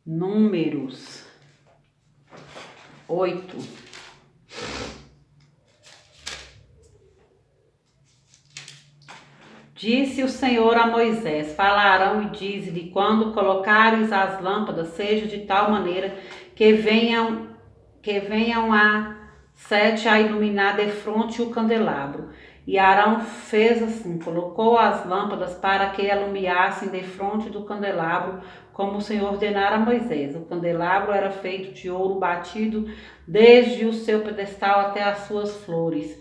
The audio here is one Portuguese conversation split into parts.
Números 8. Disse o Senhor a Moisés: Fala a Arão e dize-lhe: quando colocares as lâmpadas, seja de tal maneira que venham a 7 a iluminar defronte o candelabro. E Arão fez assim, colocou as lâmpadas para que alumiassem defronte do candelabro, como o Senhor ordenara a Moisés. O candelabro era feito de ouro batido, desde o seu pedestal até as suas flores,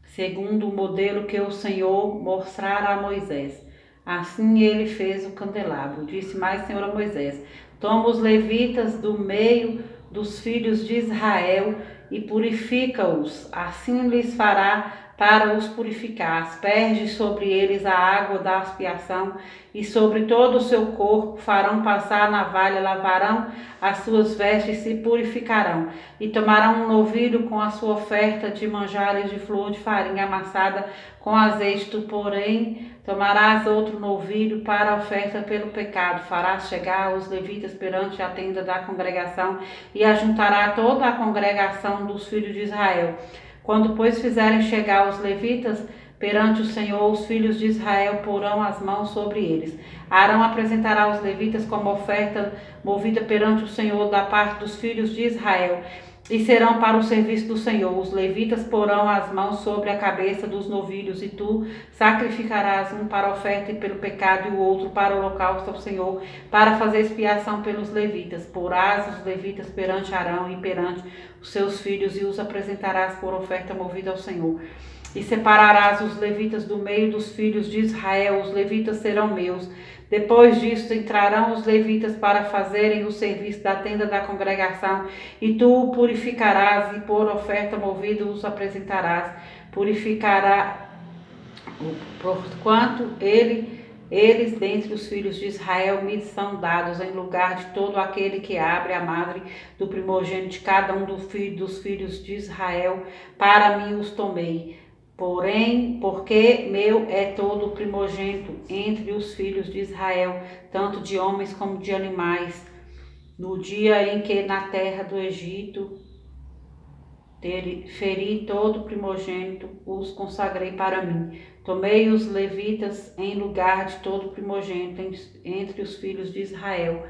segundo o modelo que o Senhor mostrara a Moisés. Assim ele fez o candelabro. Disse mais o Senhor a Moisés: Toma os levitas do meio dos filhos de Israel e purifica-os. Assim lhes fará para os purificar. Asperge sobre eles a água da expiação e sobre todo o seu corpo farão passar a navalha, lavarão as suas vestes e se purificarão. E tomarão um novilho com a sua oferta de manjares de flor de farinha amassada com azeite. Tu, porém, tomarás outro novilho para a oferta pelo pecado. Farás chegar os levitas perante a tenda da congregação e ajuntará toda a congregação dos filhos de Israel. Quando, pois, fizerem chegar os levitas perante o Senhor, os filhos de Israel porão as mãos sobre eles. Arão apresentará os levitas como oferta movida perante o Senhor da parte dos filhos de Israel, e serão para o serviço do Senhor. Os levitas porão as mãos sobre a cabeça dos novilhos, e tu sacrificarás um para a oferta e pelo pecado, e o outro para o holocausto ao Senhor, para fazer expiação pelos levitas. Porás os levitas perante Arão e perante os seus filhos, e os apresentarás por oferta movida ao Senhor. E separarás os levitas do meio dos filhos de Israel. Os levitas serão meus. Depois disso entrarão os levitas para fazerem o serviço da tenda da congregação, e tu o purificarás, e por oferta movida os apresentarás. Purificará, porquanto eles dentre os filhos de Israel me são dados, em lugar de todo aquele que abre a madre do primogênito de cada um dos filhos de Israel, para mim os tomei. Porém, porque meu é todo o primogênito entre os filhos de Israel, tanto de homens como de animais. No dia em que na terra do Egito feri todo o primogênito, os consagrei para mim. Tomei os levitas em lugar de todo o primogênito entre os filhos de Israel.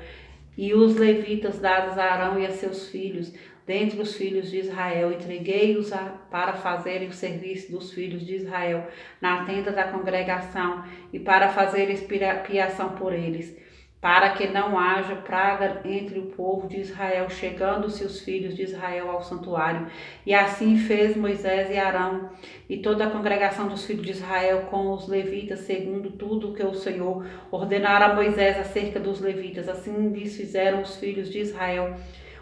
E os levitas dados a Arão e a seus filhos, dentre os filhos de Israel, entreguei-os para fazerem o serviço dos filhos de Israel na tenda da congregação e para fazer expiação por eles, para que não haja praga entre o povo de Israel, chegando-se os filhos de Israel ao santuário. E assim fez Moisés e Arão e toda a congregação dos filhos de Israel com os levitas, segundo tudo o que o Senhor ordenara a Moisés acerca dos levitas. Assim lhes fizeram os filhos de Israel.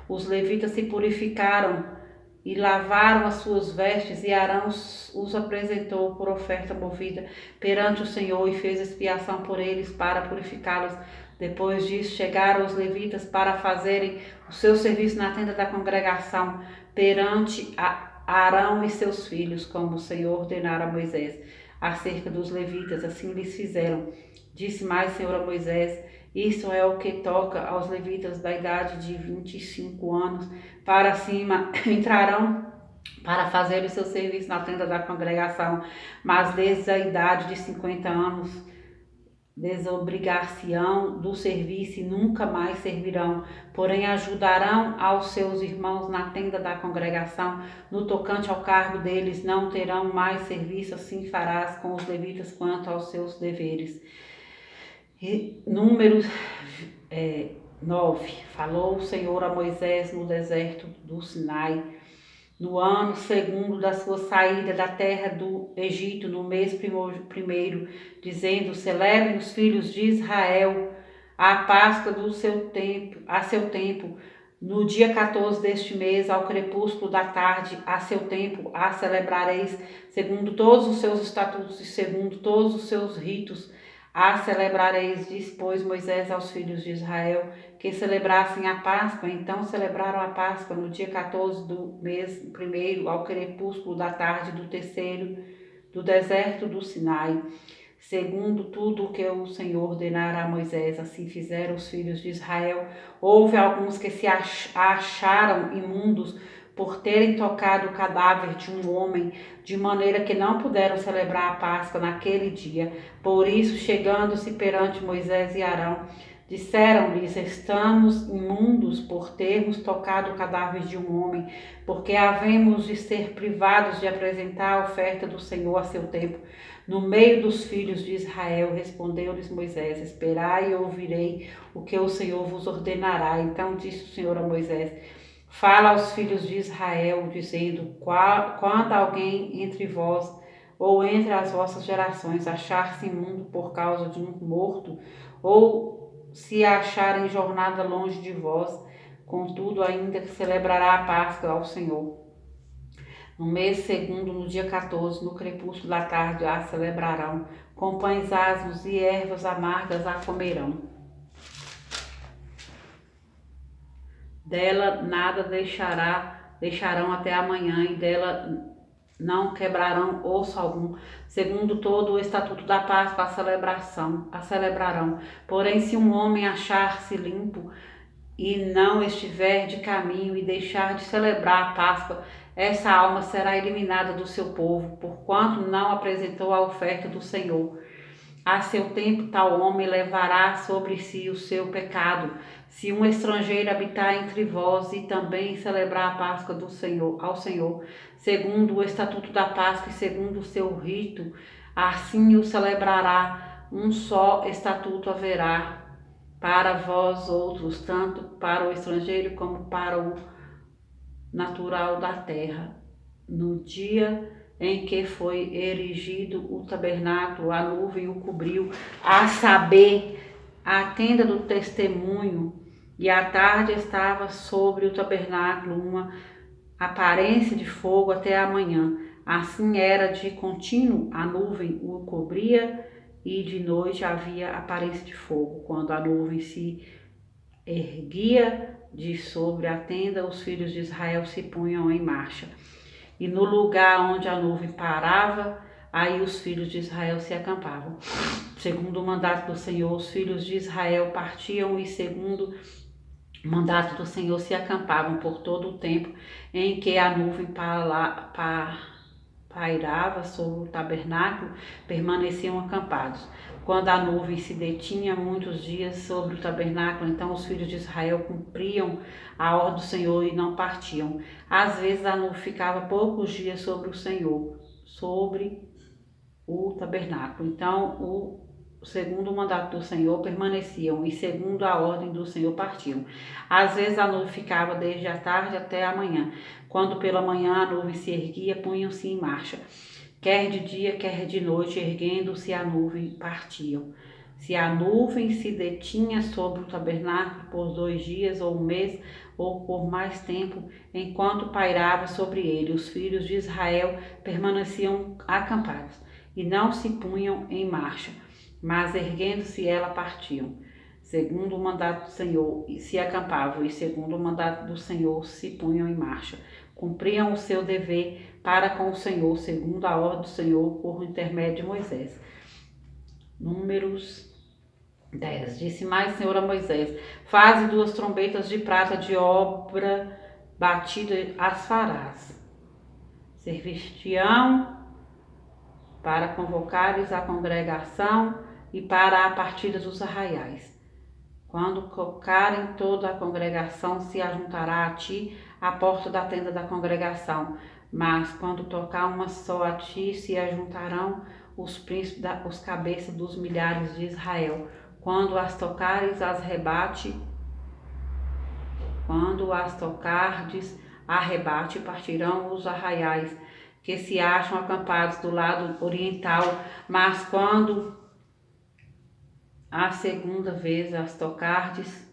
Os levitas se purificaram e lavaram as suas vestes, e Arão os apresentou por oferta movida perante o Senhor e fez expiação por eles para purificá-los. Depois disso chegaram os levitas para fazerem o seu serviço na tenda da congregação perante Arão e seus filhos, como o Senhor ordenara a Moisés acerca dos levitas. Assim lhes fizeram. Disse mais o Senhor a Moisés: Isso é o que toca aos levitas da idade de 25 anos para cima, entrarão para fazer o seu serviço na tenda da congregação, mas desde a idade de 50 anos desobrigar-se-ão do serviço e nunca mais servirão, porém ajudarão aos seus irmãos na tenda da congregação. No tocante ao cargo deles não terão mais serviço, assim farás com os levitas quanto aos seus deveres. Números 9. Falou o Senhor a Moisés no deserto do Sinai, no ano segundo da sua saída da terra do Egito, no mês primeiro, dizendo: Celebrem os filhos de Israel a Páscoa a seu tempo, no dia 14 deste mês, ao crepúsculo da tarde, a seu tempo, a celebrareis, segundo todos os seus estatutos e segundo todos os seus ritos, a celebrareis. Diz, pois, Moisés aos filhos de Israel que celebrassem a Páscoa. Então celebraram a Páscoa no dia 14 do mês primeiro, ao crepúsculo da tarde do terceiro, do deserto do Sinai. segundo tudo o que o Senhor ordenara a Moisés. Assim fizeram os filhos de Israel. Houve alguns que se acharam imundos por terem tocado o cadáver de um homem, de maneira que não puderam celebrar a Páscoa naquele dia. Por isso, chegando-se perante Moisés e Arão, disseram-lhes: estamos imundos por termos tocado o cadáver de um homem, porque havemos de ser privados de apresentar a oferta do Senhor a seu tempo. No meio dos filhos de Israel, respondeu-lhes Moisés: esperai e ouvirei o que o Senhor vos ordenará. Então disse o Senhor a Moisés: fala aos filhos de Israel, dizendo: quando alguém entre vós ou entre as vossas gerações achar-se imundo por causa de um morto, ou se achar em jornada longe de vós, contudo ainda celebrará a Páscoa ao Senhor. No mês segundo, no dia 14, no crepúsculo da tarde, a celebrarão. Com pães asmos e ervas amargas a comerão. Dela nada deixarão até amanhã, e dela não quebrarão osso algum. Segundo todo o estatuto da Páscoa, a celebrarão. Porém, se um homem achar-se limpo e não estiver de caminho e deixar de celebrar a Páscoa, essa alma será eliminada do seu povo, porquanto não apresentou a oferta do Senhor. A seu tempo, tal homem levará sobre si o seu pecado. Se um estrangeiro habitar entre vós e também celebrar a Páscoa do Senhor, ao Senhor, segundo o estatuto da Páscoa e segundo o seu rito, assim o celebrará. Um só estatuto haverá para vós outros, tanto para o estrangeiro como para o natural da terra. No dia em que foi erigido o tabernáculo, a nuvem o cobriu, a saber, a tenda do testemunho, e à tarde estava sobre o tabernáculo uma aparência de fogo até a manhã. Assim era de contínuo, a nuvem o cobria, e de noite havia aparência de fogo. Quando a nuvem se erguia de sobre a tenda, os filhos de Israel se punham em marcha. E no lugar onde a nuvem parava, aí os filhos de Israel se acampavam. Segundo o mandato do Senhor, os filhos de Israel partiam, e segundo o mandato do Senhor se acampavam por todo o tempo em que a nuvem pairava sobre o tabernáculo, permaneciam acampados. Quando a nuvem se detinha muitos dias sobre o tabernáculo, então os filhos de Israel cumpriam a ordem do Senhor e não partiam. Às vezes a nuvem ficava poucos dias sobre o Senhor, sobre o tabernáculo. Então, segundo o mandato do Senhor, permaneciam, e segundo a ordem do Senhor partiam. Às vezes a nuvem ficava desde a tarde até a manhã. Quando pela manhã a nuvem se erguia, punham-se em marcha. Quer de dia, quer de noite, erguendo-se a nuvem, partiam. Se a nuvem se detinha sobre o tabernáculo por 2 dias ou um mês, ou por mais tempo, enquanto pairava sobre ele, os filhos de Israel permaneciam acampados, e não se punham em marcha, mas erguendo-se ela partiam. Segundo o mandato do Senhor se acampavam, e segundo o mandato do Senhor se punham em marcha. Cumpriam o seu dever para com o Senhor, segundo a ordem do Senhor, por intermédio de Moisés. Números 10. Disse mais o Senhor a Moisés: faze 2 trombetas de prata de obra batida, as farás. Servir-te-ão para convocares a congregação e para a partida dos arraiais. Quando tocarem, toda a congregação se ajuntará a ti à porta da tenda da congregação. Mas quando tocar uma só a ti, se ajuntarão os príncipes, os cabeças dos milhares de Israel. Quando as tocares, arrebate, partirão os arraiais que se acham acampados do lado oriental. Mas quando a segunda vez as tocardes,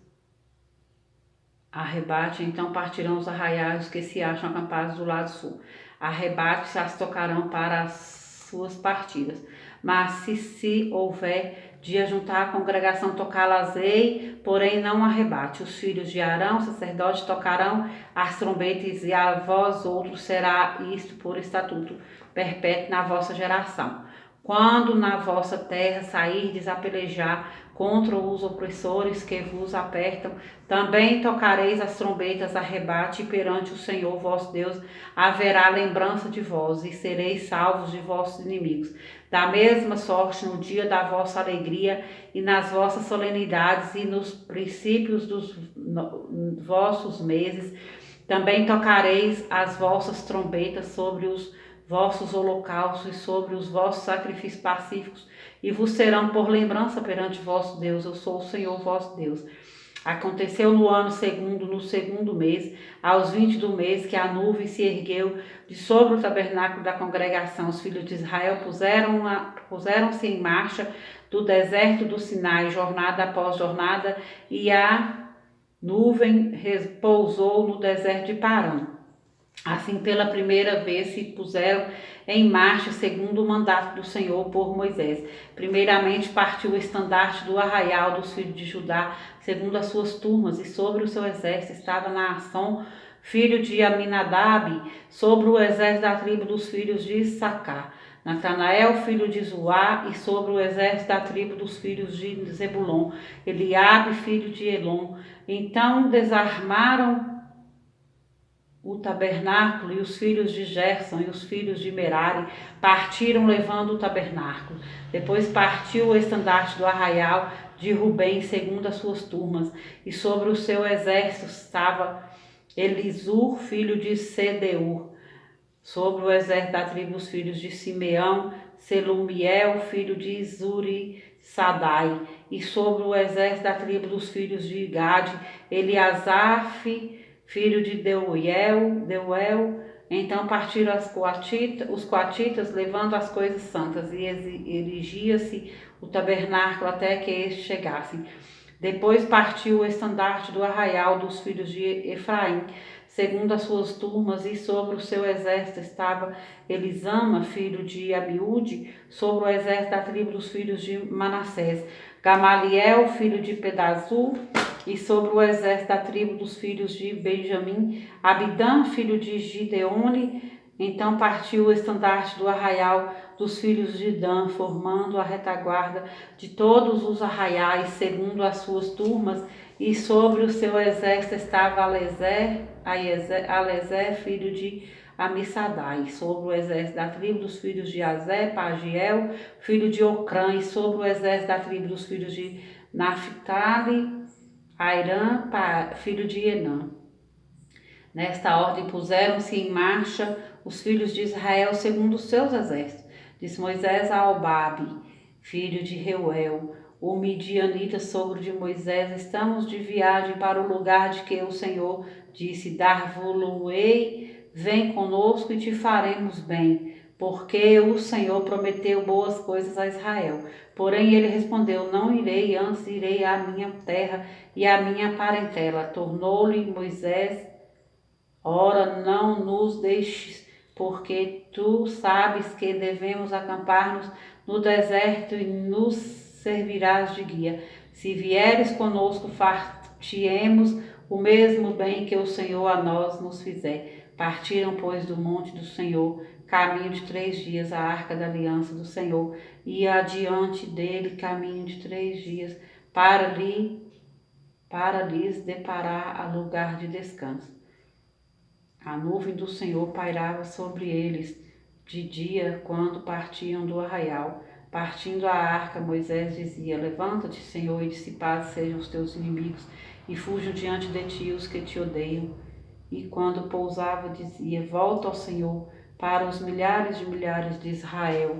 arrebate, então partirão os arraiais que se acham acampados do lado sul. Arrebate-se as tocarão para as suas partidas. Mas se houver de ajuntar a congregação, tocá-las-ei, porém não arrebate. Os filhos de Arão, sacerdote, tocarão as trombetas, e a vós outros será isto por estatuto perpétuo na vossa geração. quando na vossa terra sairdes a pelejar contra os opressores que vos apertam, também tocareis as trombetas a rebate, e perante o Senhor vosso Deus haverá lembrança de vós, e sereis salvos de vossos inimigos. Da mesma sorte, no dia da vossa alegria, e nas vossas solenidades, e nos princípios dos vossos meses, também tocareis as vossas trombetas sobre os vossos holocaustos e sobre os vossos sacrifícios pacíficos, e vos serão por lembrança perante vosso Deus. Eu sou o Senhor vosso Deus. Aconteceu no ano segundo, no segundo mês, aos 20 do mês, que a nuvem se ergueu de sobre o tabernáculo da congregação. Os filhos de Israel puseram-se em marcha do deserto do Sinai, jornada após jornada, e a nuvem repousou no deserto de Parã. Assim, pela primeira vez se puseram em marcha, segundo o mandato do Senhor por Moisés. Primeiramente partiu o estandarte do arraial dos filhos de Judá, segundo as suas turmas, e sobre o seu exército estava Naasson, filho de Aminadab, sobre o exército da tribo dos filhos de Issacar. Natanael, filho de Zuá, e sobre o exército da tribo dos filhos de Zebulon, Eliabe, filho de Elon. Então desarmaram o tabernáculo, e os filhos de Gerson e os filhos de Merari partiram levando o tabernáculo. Depois partiu o estandarte do arraial de Rubem, segundo as suas turmas, e sobre o seu exército estava Elisur, filho de Sedeur. Sobre o exército da tribo dos filhos de Simeão, Selumiel, filho de Zuri Sadai. E sobre o exército da tribo dos filhos de Gade, Eliasaf, filho de Deuel. Então partiram os coatitas, levando as coisas santas, e erigia-se o tabernáculo até que estes chegassem. Depois partiu o estandarte do arraial dos filhos de Efraim, segundo as suas turmas, e sobre o seu exército estava Elisama, filho de Abiúde, sobre o exército da tribo dos filhos de Manassés, Gamaliel, filho de Pedazur, e sobre o exército da tribo dos filhos de Benjamim, Abidã, filho de Gideone. Então partiu o estandarte do arraial dos filhos de Dan, formando a retaguarda de todos os arraiais, segundo as suas turmas, e sobre o seu exército estava Alezer, filho de Amissadai, sobre o exército da tribo dos filhos de Azé, Pagiel, filho de Ocrã, e sobre o exército da tribo dos filhos de Naphtali, Airã, filho de Enã. Nesta ordem puseram-se em marcha os filhos de Israel segundo os seus exércitos. Disse Moisés a Albabe, filho de Reuel, o midianita, sogro de Moisés: estamos de viagem para o lugar de que o Senhor disse: dar-vos-ei, vem conosco e te faremos bem, porque o Senhor prometeu boas coisas a Israel. Porém ele respondeu: não irei, antes irei à minha terra e à minha parentela. Tornou-lhe Moisés: ora, não nos deixes, porque tu sabes que devemos acampar-nos no deserto e nos servirás de guia. Se vieres conosco, far-te-emos o mesmo bem que o Senhor a nós nos fizer. Partiram, pois, do monte do Senhor, caminho de 3 dias, a arca da aliança do Senhor, e adiante dele caminho de 3 dias, para lhes deparar a lugar de descanso. A nuvem do Senhor pairava sobre eles de dia, quando partiam do arraial. Partindo a arca, Moisés dizia: levanta-te, Senhor, e dissipados sejam os teus inimigos, e fujam diante de ti os que te odeiam. E quando pousava, dizia: volta ao Senhor, para os milhares de Israel.